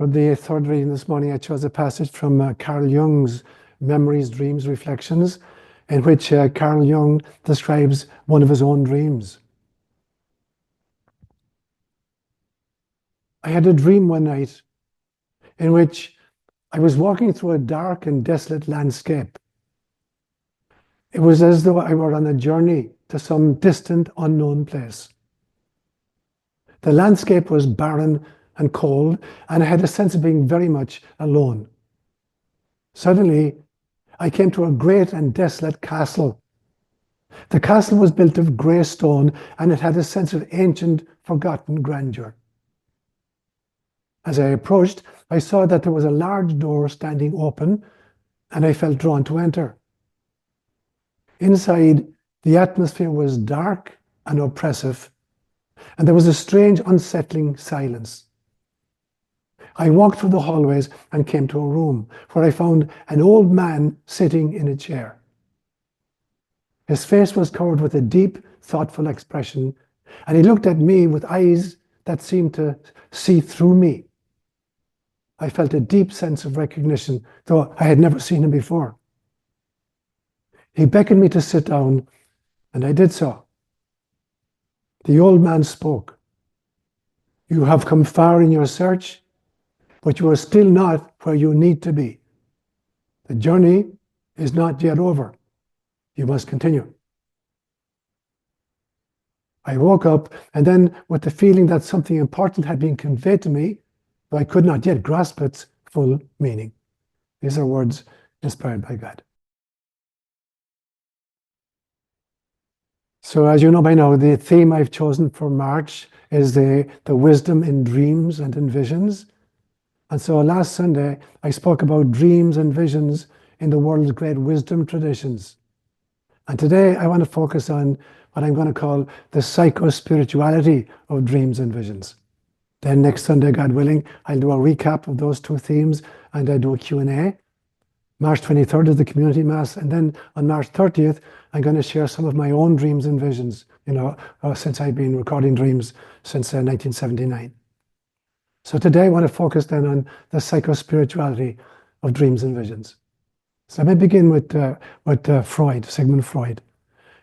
For the third reading this morning, I chose a passage from Carl Jung's Memories, Dreams, Reflections, in which Carl Jung describes one of his own dreams. I had a dream one night in which I was walking through a dark and desolate landscape. It was as though I were on a journey to some distant, unknown place. The landscape was barren and cold, and I had a sense of being very much alone. Suddenly, I came to a great and desolate castle. The castle was built of grey stone, and it had a sense of ancient, forgotten grandeur. As I approached, I saw that there was a large door standing open, and I felt drawn to enter. Inside, the atmosphere was dark and oppressive, and there was a strange, unsettling silence. I walked through the hallways and came to a room where I found an old man sitting in a chair. His face was covered with a deep, thoughtful expression, and he looked at me with eyes that seemed to see through me. I felt a deep sense of recognition, though I had never seen him before. He beckoned me to sit down, and I did so. The old man spoke. "You have come far in your search, but you are still not where you need to be. The journey is not yet over. You must continue." I woke up, and then with the feeling that something important had been conveyed to me, though I could not yet grasp its full meaning. These are words inspired by God. So as you know by now, the theme I've chosen for March is the wisdom in dreams and in visions. And so last Sunday, I spoke about dreams and visions in the world's great wisdom traditions. And today, I want to focus on what I'm going to call the psycho-spirituality of dreams and visions. Then next Sunday, God willing, I'll do a recap of those two themes, and I'll do a Q&A. March 23rd is the community mass, and then on March 30th, I'm going to share some of my own dreams and visions, since I've been recording dreams since 1979. So today I want to focus then on the psycho-spirituality of dreams and visions. So let me begin with Freud, Sigmund Freud.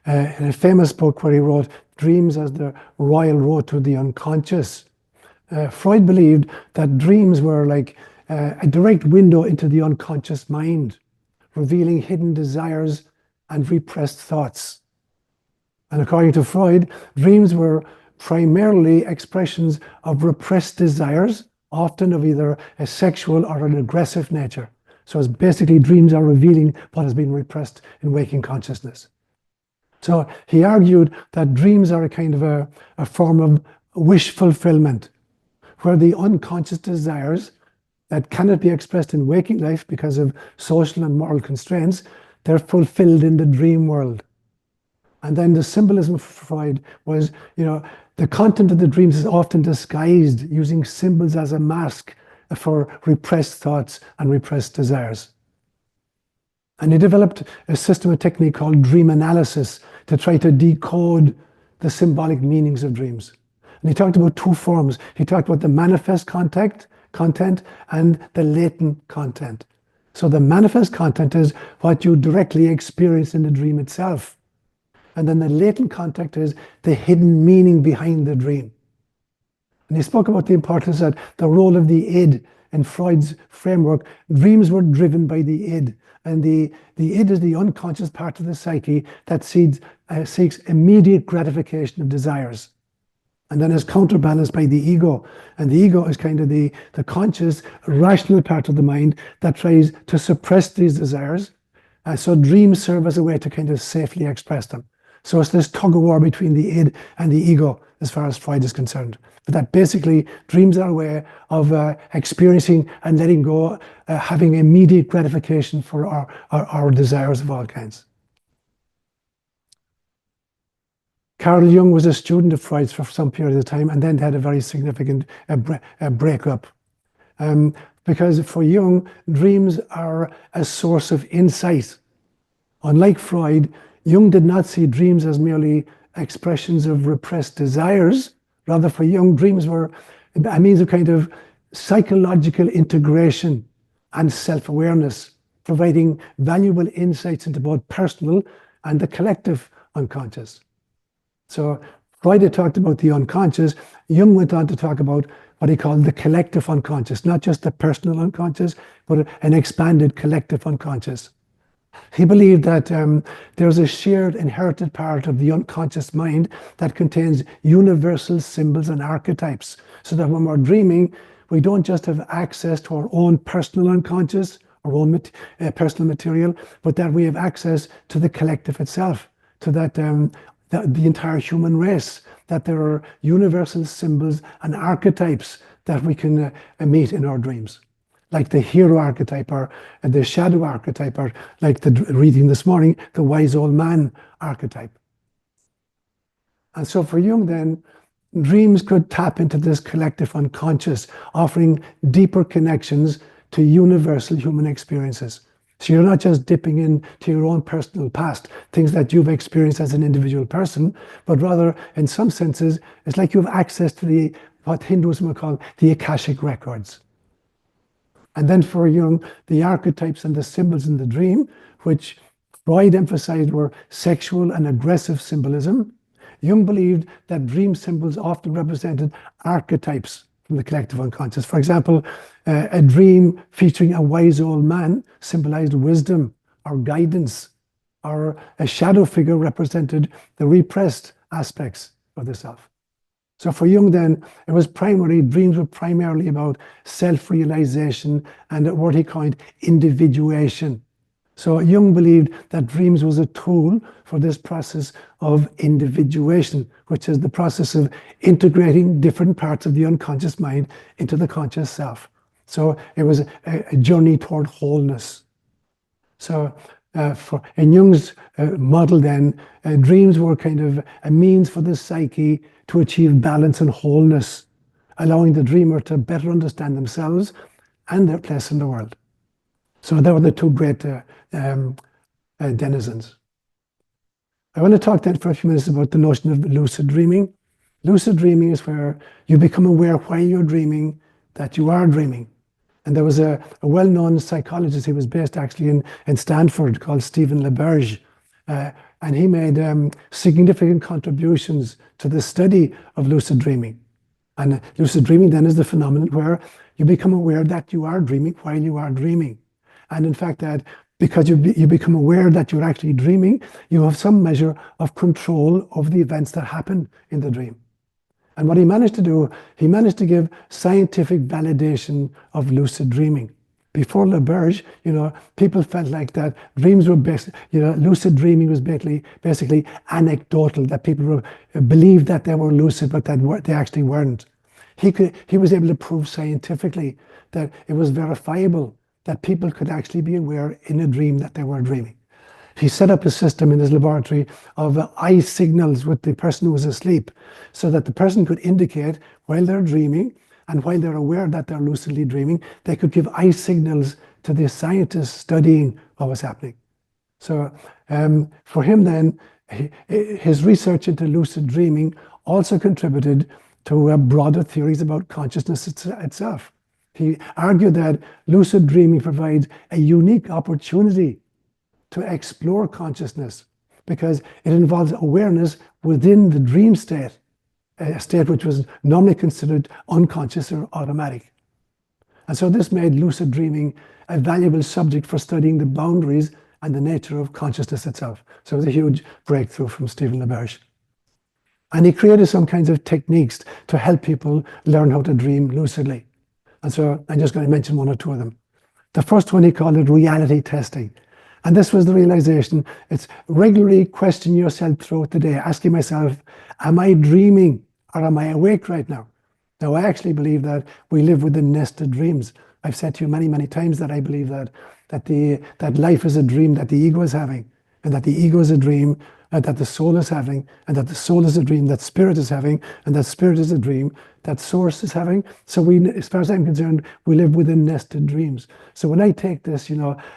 In a famous book where he wrote Dreams as the Royal Road to the Unconscious, Freud believed that dreams were like a direct window into the unconscious mind, revealing hidden desires and repressed thoughts. And according to Freud, dreams were primarily expressions of repressed desires, often of either a sexual or an aggressive nature. So it's basically dreams are revealing what has been repressed in waking consciousness. So he argued that dreams are a kind of a form of wish fulfillment, where the unconscious desires that cannot be expressed in waking life because of social and moral constraints, they're fulfilled in the dream world. And then the symbolism for Freud was, the content of the dreams is often disguised using symbols as a mask for repressed thoughts and repressed desires. And he developed a system, a technique called dream analysis to try to decode the symbolic meanings of dreams. And he talked about two forms. He talked about the manifest content and the latent content. So the manifest content is what you directly experience in the dream itself. And then the latent content is the hidden meaning behind the dream. And he spoke about the importance that the role of the id in Freud's framework. Dreams were driven by the id. And the id is the unconscious part of the psyche that seeks immediate gratification of desires. And then is counterbalanced by the ego. And the ego is kind of the conscious, rational part of the mind that tries to suppress these desires. So dreams serve as a way to kind of safely express them. So it's this tug of war between the id and the ego as far as Freud is concerned. But that basically dreams are a way of experiencing and letting go, having immediate gratification for our desires of all kinds. Carl Jung was a student of Freud's for some period of time and then had a very significant breakup. Because for Jung, dreams are a source of insight. Unlike Freud, Jung did not see dreams as merely expressions of repressed desires. Rather, for Jung, dreams were a means of kind of psychological integration and self-awareness, providing valuable insights into both personal and the collective unconscious. So Freud had talked about the unconscious. Jung went on to talk about what he called the collective unconscious, not just the personal unconscious, but an expanded collective unconscious. He believed that there's a shared inherited part of the unconscious mind that contains universal symbols and archetypes, so that when we're dreaming, we don't just have access to our own personal unconscious, our own personal material, but that we have access to the collective itself, to that the entire human race, that there are universal symbols and archetypes that we can meet in our dreams. Like the hero archetype or the shadow archetype, or like the reading this morning, the wise old man archetype. And so for Jung then, dreams could tap into this collective unconscious, offering deeper connections to universal human experiences. So you're not just dipping into your own personal past, things that you've experienced as an individual person, but rather, in some senses, it's like you have access to what Hinduism would call the Akashic records. And then for Jung, the archetypes and the symbols in the dream, which Freud emphasized were sexual and aggressive symbolism, Jung believed that dream symbols often represented archetypes from the collective unconscious. For example, a dream featuring a wise old man symbolized wisdom or guidance, or a shadow figure represented the repressed aspects of the self. So for Jung then, dreams were primarily about self-realization and what he called individuation. So Jung believed that dreams was a tool for this process of individuation, which is the process of integrating different parts of the unconscious mind into the conscious self. So it was a journey toward wholeness. So in Jung's model then, dreams were kind of a means for the psyche to achieve balance and wholeness, allowing the dreamer to better understand themselves and their place in the world. So they were the two great denizens. I want to talk then for a few minutes about the notion of lucid dreaming. Lucid dreaming is where you become aware while you're dreaming that you are dreaming. And there was a well-known psychologist, he was based actually in Stanford, called Stephen LaBerge. And he made significant contributions to the study of lucid dreaming. And lucid dreaming then is the phenomenon where you become aware that you are dreaming while you are dreaming. And in fact, that because you become aware that you're actually dreaming, you have some measure of control of the events that happen in the dream. And what he managed to do, he managed to give scientific validation of lucid dreaming. Before LaBerge, people felt like that dreams were lucid dreaming was basically anecdotal, that people believed that they were lucid, but that they actually weren't. He was able to prove scientifically that it was verifiable that people could actually be aware in a dream that they were dreaming. He set up a system in his laboratory of eye signals with the person who was asleep, so that the person could indicate while they're dreaming, and while they're aware that they're lucidly dreaming, they could give eye signals to the scientists studying what was happening. So for him then, his research into lucid dreaming also contributed to broader theories about consciousness itself. He argued that lucid dreaming provides a unique opportunity to explore consciousness because it involves awareness within the dream state, a state which was normally considered unconscious or automatic. And so this made lucid dreaming a valuable subject for studying the boundaries and the nature of consciousness itself. So it was a huge breakthrough from Stephen LaBerge. And he created some kinds of techniques to help people learn how to dream lucidly. And so I'm just going to mention one or two of them. The first one, he called it reality testing. And this was the realization, it's regularly questioning yourself throughout the day, asking myself, am I dreaming or am I awake right now? Now, I actually believe that we live within nested dreams. I've said to you many, many times that I believe that life is a dream that the ego is having, and that the ego is a dream that the soul is having, and that the soul is a dream that spirit is having, and that spirit is a dream that source is having. So as far as I'm concerned, we live within nested dreams. So when I take this,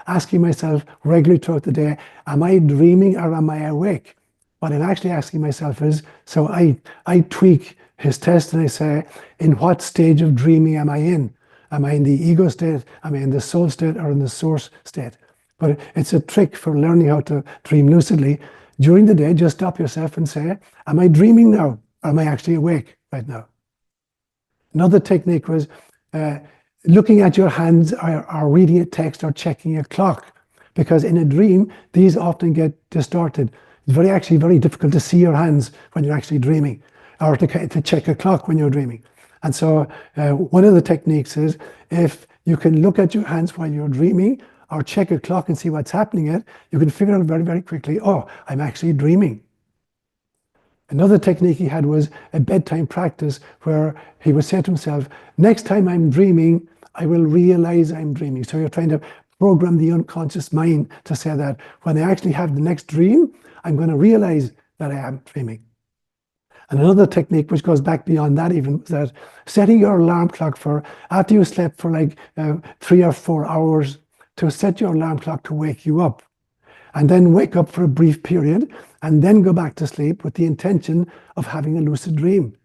asking myself regularly throughout the day, am I dreaming or am I awake? What I'm actually asking myself is, so I tweak his test and I say, in what stage of dreaming am I in? Am I in the ego state? Am I in the soul state or in the source state? But it's a trick for learning how to dream lucidly. During the day, just stop yourself and say, am I dreaming now? Or am I actually awake right now? Another technique was looking at your hands or reading a text or checking a clock. Because in a dream, these often get distorted. It's actually very difficult to see your hands when you're actually dreaming, or to check a clock when you're dreaming. And so one of the techniques is, if you can look at your hands while you're dreaming, or check a clock and see what's happening, you can figure out very, very quickly, oh, I'm actually dreaming. Another technique he had was a bedtime practice where he would say to himself, next time I'm dreaming, I will realize I'm dreaming. So you're trying to program the unconscious mind to say that when I actually have the next dream, I'm going to realize that I am dreaming. And another technique, which goes back beyond that even, is that setting your alarm clock for, after you slept for like 3 or 4 hours, to set your alarm clock to wake you up. And then wake up for a brief period, and then go back to sleep with the intention of having a lucid dream.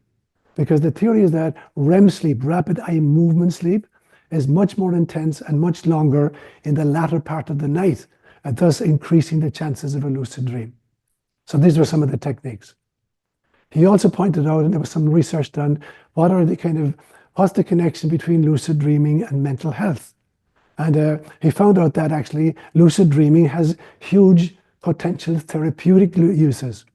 Because the theory is that REM sleep, rapid eye movement sleep, is much more intense and much longer in the latter part of the night, and thus increasing the chances of a lucid dream. So these were some of the techniques. He also pointed out, and there was some research done, what's the connection between lucid dreaming and mental health? And he found out that actually lucid dreaming has huge potential therapeutic uses.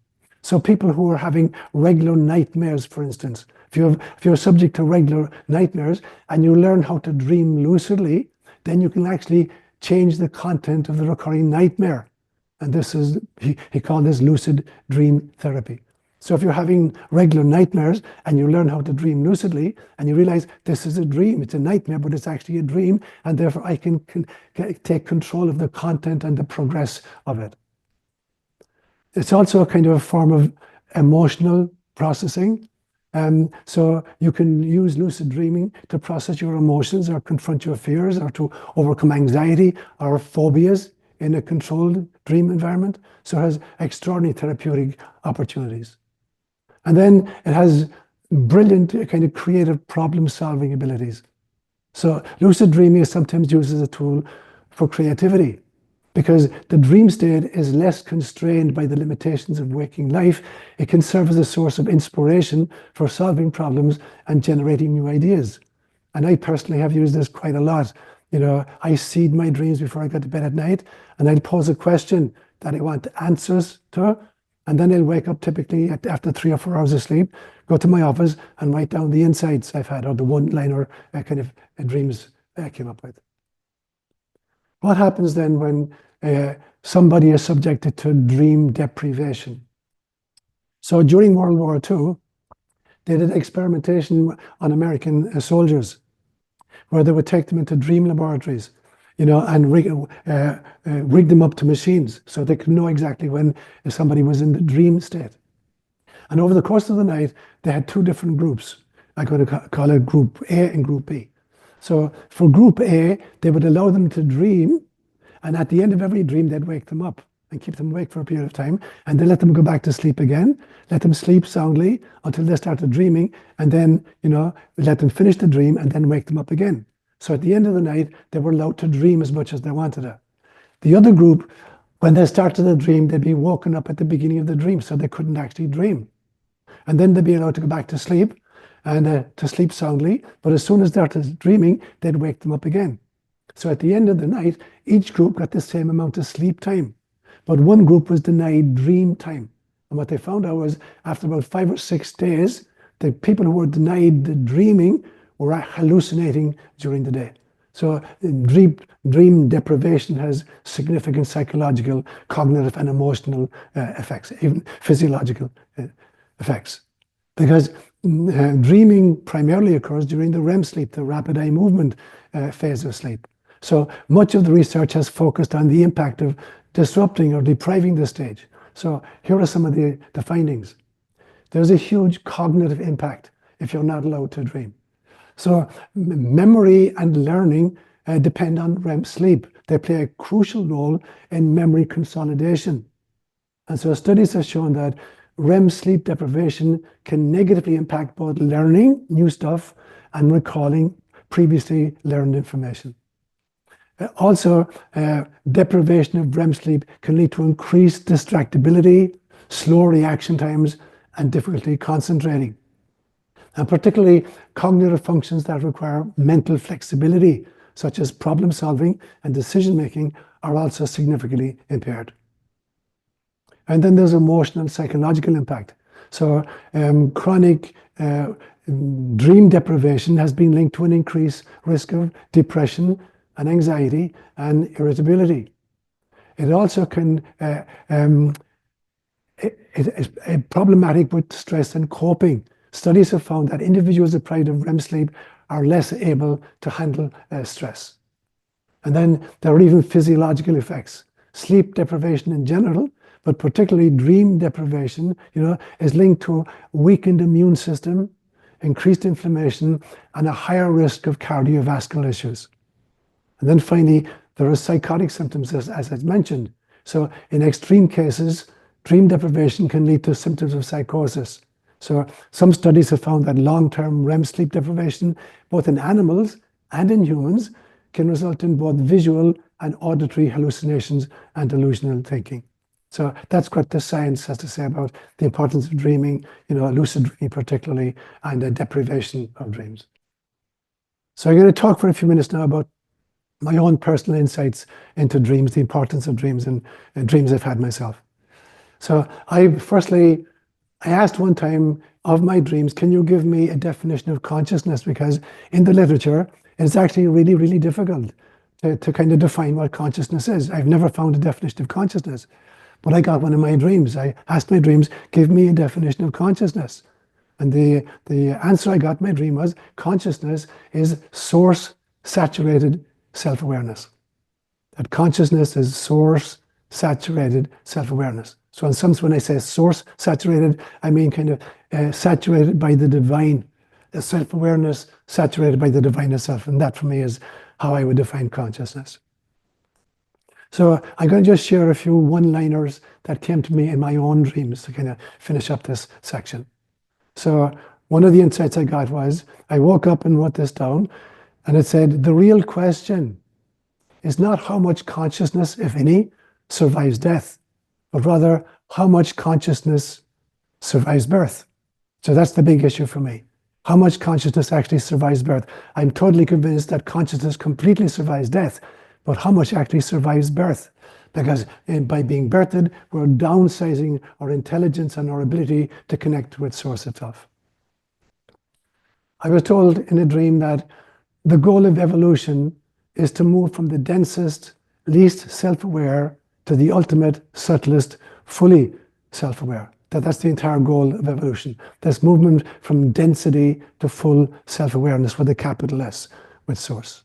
So people who are having regular nightmares, for instance, if you're subject to regular nightmares and you learn how to dream lucidly, then you can actually change the content of the recurring nightmare. And this is, he called this lucid dream therapy. So if you're having regular nightmares and you learn how to dream lucidly and you realize this is a dream, it's a nightmare, but it's actually a dream, and therefore I can take control of the content and the progress of it. It's also a kind of a form of emotional processing. So you can use lucid dreaming to process your emotions or confront your fears or to overcome anxiety or phobias in a controlled dream environment. So it has extraordinary therapeutic opportunities. And then it has brilliant kind of creative problem-solving abilities. So lucid dreaming is sometimes used as a tool for creativity, because the dream state is less constrained by the limitations of waking life. It can serve as a source of inspiration for solving problems and generating new ideas. And I personally have used this quite a lot. You know, I seed my dreams before I go to bed at night, and I'll pose a question that I want answers to. And then I'll wake up typically after 3 or 4 hours of sleep, go to my office and write down the insights I've had, or the one-liner kind of dreams I came up with. What happens then when somebody is subjected to dream deprivation? So during World War II, they did experimentation on American soldiers, where they would take them into dream laboratories, you know, and rig them up to machines so they could know exactly when somebody was in the dream state. And over the course of the night, they had 2 different groups. I'm going to call it Group A and Group B. So for Group A, they would allow them to dream, and at the end of every dream, they'd wake them up and keep them awake for a period of time, and then let them go back to sleep again, let them sleep soundly until they started dreaming, and then, you know, let them finish the dream and then wake them up again. So at the end of the night, they were allowed to dream as much as they wanted to. The other group, when they started the dream, they'd be woken up at the beginning of the dream, so they couldn't actually dream. And then they'd be allowed to go back to sleep, and to sleep soundly, but as soon as they started dreaming, they'd wake them up again. So at the end of the night, each group got the same amount of sleep time, but one group was denied dream time. And what they found out was, after about 5 or 6 days, the people who were denied the dreaming were hallucinating during the day. So dream deprivation has significant psychological, cognitive, and emotional effects, even physiological effects. Because dreaming primarily occurs during the REM sleep, the rapid eye movement phase of sleep. So much of the research has focused on the impact of disrupting or depriving this stage. So here are some of the findings. There's a huge cognitive impact if you're not allowed to dream. So memory and learning depend on REM sleep. They play a crucial role in memory consolidation. And so studies have shown that REM sleep deprivation can negatively impact both learning new stuff and recalling previously learned information. Also, deprivation of REM sleep can lead to increased distractibility, slow reaction times, and difficulty concentrating. And particularly cognitive functions that require mental flexibility, such as problem solving and decision making, are also significantly impaired. And then there's emotional and psychological impact. So chronic dream deprivation has been linked to an increased risk of depression and anxiety and irritability. It also can it is problematic with stress and coping. Studies have found that individuals deprived of REM sleep are less able to handle stress. And then there are even physiological effects. Sleep deprivation in general, but particularly dream deprivation, is linked to weakened immune system, increased inflammation, and a higher risk of cardiovascular issues. And then finally, there are psychotic symptoms, as I mentioned. So in extreme cases, dream deprivation can lead to symptoms of psychosis. So some studies have found that long-term REM sleep deprivation, both in animals and in humans, can result in both visual and auditory hallucinations and delusional thinking. So that's what the science has to say about the importance of dreaming, lucid dreaming particularly, and the deprivation of dreams. So I'm going to talk for a few minutes now about my own personal insights into dreams, the importance of dreams and dreams I've had myself. So I asked one time of my dreams, can you give me a definition of consciousness? Because in the literature, it's actually really, really difficult to kind of define what consciousness is. I've never found a definition of consciousness. But I got one in my dreams. I asked my dreams, give me a definition of consciousness. And the answer I got in my dream was, consciousness is source-saturated self-awareness. That consciousness is source-saturated self-awareness. So in some sense, when I say source-saturated, I mean kind of saturated by the divine, self-awareness saturated by the divine itself. And that for me is how I would define consciousness. So I'm going to just share a few one-liners that came to me in my own dreams to kind of finish up this section. So one of the insights I got was, I woke up and wrote this down, and it said, the real question is not how much consciousness, if any, survives death, but rather how much consciousness survives birth. So that's the big issue for me. How much consciousness actually survives birth? I'm totally convinced that consciousness completely survives death, but how much actually survives birth? Because by being birthed, we're downsizing our intelligence and our ability to connect with Source itself. I was told in a dream that the goal of evolution is to move from the densest, least self-aware to the ultimate, subtlest, fully self-aware. That's the entire goal of evolution. This movement from density to full self-awareness with a capital S, with Source.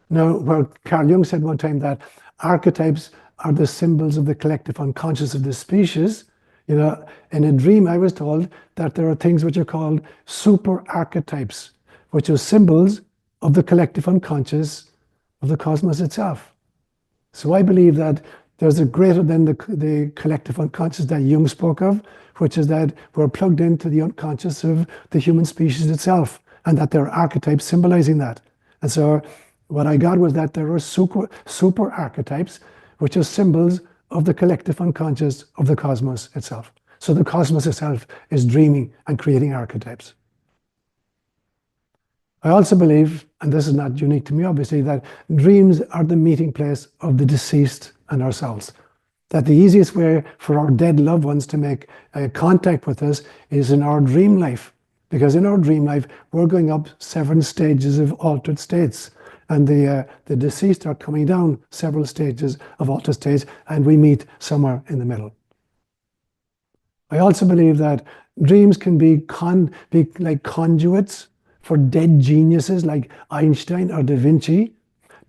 Now, where Carl Jung said one time that archetypes are the symbols of the collective unconscious of the species, in a dream I was told that there are things which are called super archetypes, which are symbols of the collective unconscious of the cosmos itself. So I believe that there's a greater than the collective unconscious that Jung spoke of, which is that we're plugged into the unconscious of the human species itself, and that there are archetypes symbolizing that. And so what I got was that there are super archetypes, which are symbols of the collective unconscious of the cosmos itself. So the cosmos itself is dreaming and creating archetypes. I also believe, and this is not unique to me obviously, that dreams are the meeting place of the deceased and ourselves. That the easiest way for our dead loved ones to make contact with us is in our dream life. Because in our dream life, we're going up 7 stages of altered states. And the deceased are coming down several stages of altered states, and we meet somewhere in the middle. I also believe that dreams can be like conduits for dead geniuses like Einstein or Da Vinci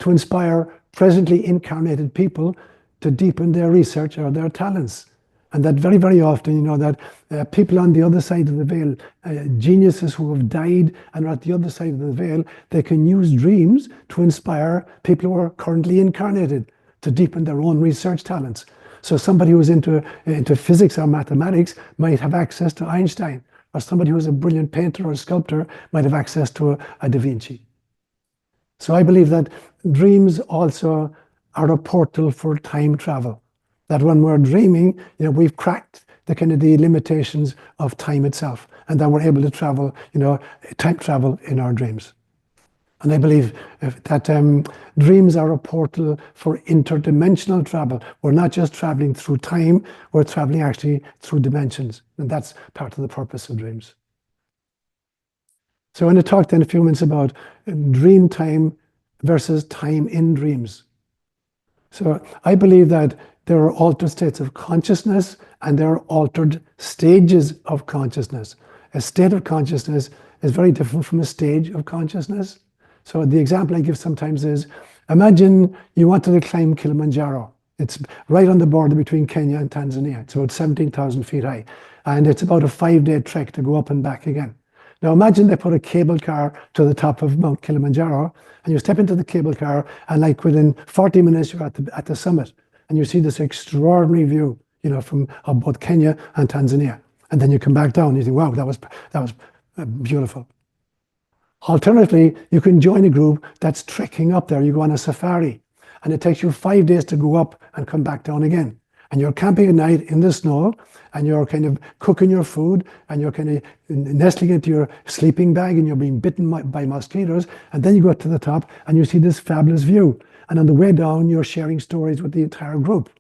to inspire presently incarnated people to deepen their research or their talents. And that very, very often, that people on the other side of the veil, geniuses who have died and are at the other side of the veil, they can use dreams to inspire people who are currently incarnated to deepen their own research talents. So somebody who's into physics or mathematics might have access to Einstein, or somebody who's a brilliant painter or sculptor might have access to a Da Vinci. So I believe that dreams also are a portal for time travel. That when we're dreaming, we've cracked the kind of the limitations of time itself, and that we're able to travel, time travel in our dreams. And I believe that dreams are a portal for interdimensional travel. We're not just traveling through time, we're traveling actually through dimensions. And that's part of the purpose of dreams. So I want to talk then a few minutes about dream time versus time in dreams. So I believe that there are altered states of consciousness and there are altered stages of consciousness. A state of consciousness is very different from a stage of consciousness. So the example I give sometimes is, imagine you wanted to climb Kilimanjaro. It's right on the border between Kenya and Tanzania. It's about 17,000 feet high. And it's about a 5-day trek to go up and back again. Now imagine they put a cable car to the top of Mount Kilimanjaro, and you step into the cable car, and like within 40 minutes you're at the summit, and you see this extraordinary view, from both Kenya and Tanzania. And then you come back down, and you think, wow, that was beautiful. Alternatively, you can join a group that's trekking up there. You go on a safari, and it takes you 5 days to go up and come back down again. And you're camping at night in the snow, and you're kind of cooking your food, and you're kind of nestling into your sleeping bag, and you're being bitten by mosquitoes. And then you go up to the top, and you see this fabulous view. And on the way down, you're sharing stories with the entire group.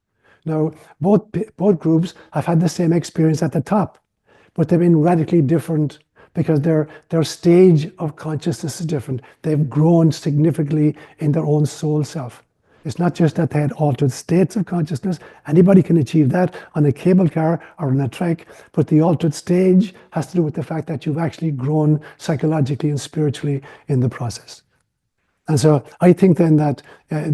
Now, both groups have had the same experience at the top, but they've been radically different because their stage of consciousness is different. They've grown significantly in their own soul self. It's not just that they had altered states of consciousness. Anybody can achieve that on a cable car or on a trek, but the altered stage has to do with the fact that you've actually grown psychologically and spiritually in the process. And so I think then that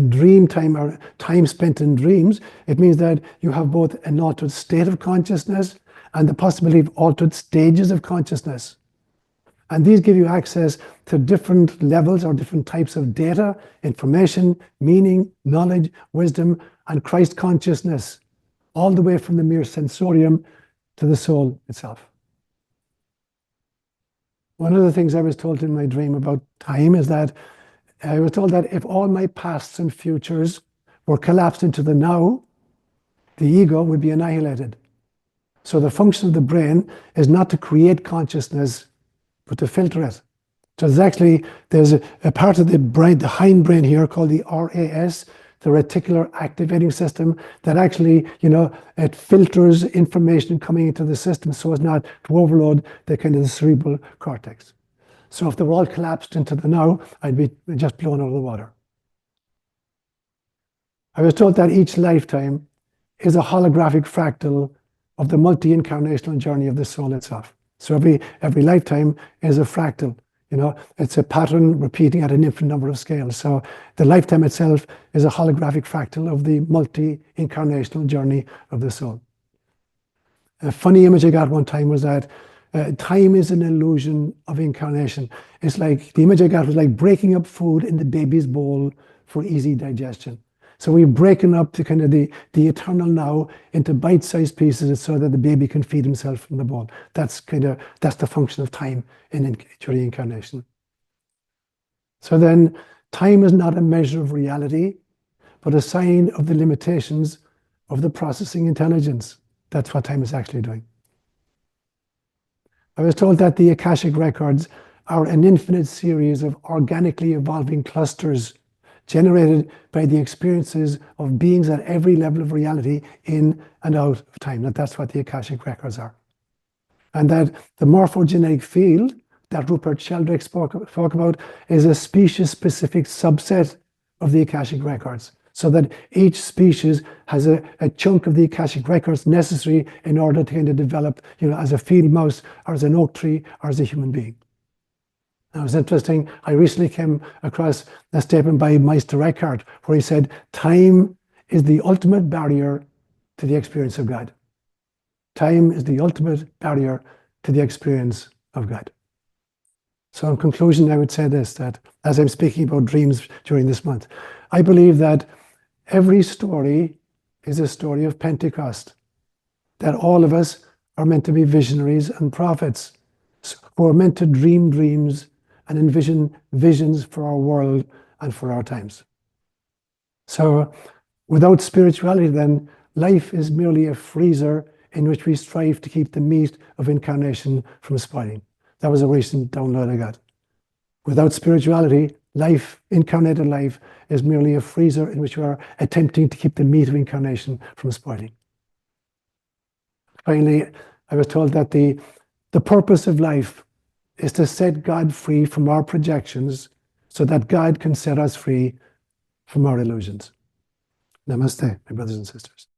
dream time or time spent in dreams, it means that you have both an altered state of consciousness and the possibility of altered stages of consciousness. And these give you access to different levels or different types of data, information, meaning, knowledge, wisdom, and Christ consciousness, all the way from the mere sensorium to the soul itself. One of the things I was told in my dream about time is that I was told that if all my pasts and futures were collapsed into the now, the ego would be annihilated. So the function of the brain is not to create consciousness, but to filter it. So there's a part of the brain, the hindbrain here called the RAS, the reticular activating system, that actually, it filters information coming into the system so as not to overload the kind of the cerebral cortex. So if they were all collapsed into the now, I'd be just blown out of the water. I was told that each lifetime is a holographic fractal of the multi-incarnational journey of the soul itself. So every lifetime is a fractal. It's a pattern repeating at an infinite number of scales. So the lifetime itself is a holographic fractal of the multi-incarnational journey of the soul. A funny image I got one time was that time is an illusion of incarnation. It's like, the image I got was like breaking up food in the baby's bowl for easy digestion. So we've broken up the kind of the eternal now into bite-sized pieces so that the baby can feed himself from the bowl. That's the function of time during incarnation. So then, time is not a measure of reality, but a sign of the limitations of the processing intelligence. That's what time is actually doing. I was told that the Akashic records are an infinite series of organically evolving clusters generated by the experiences of beings at every level of reality in and out of time. That's what the Akashic records are. And that the morphogenetic field that Rupert Sheldrake spoke about is a species-specific subset of the Akashic records, so that each species has a chunk of the Akashic records necessary in order to kind of develop, as a field mouse or as an oak tree or as a human being. Now, it was interesting. I recently came across a statement by Meister Eckhart where he said, time is the ultimate barrier to the experience of God. Time is the ultimate barrier to the experience of God. So in conclusion, I would say this, that as I'm speaking about dreams during this month, I believe that every story is a story of Pentecost, that all of us are meant to be visionaries and prophets who are meant to dream dreams and envision visions for our world and for our times. So without spirituality, then, life is merely a freezer in which we strive to keep the meat of incarnation from spoiling. That was a recent download I got. Without spirituality, life, incarnated life, is merely a freezer in which we are attempting to keep the meat of incarnation from spoiling. Finally, I was told that the purpose of life is to set God free from our projections so that God can set us free from our illusions. Namaste, my brothers and sisters.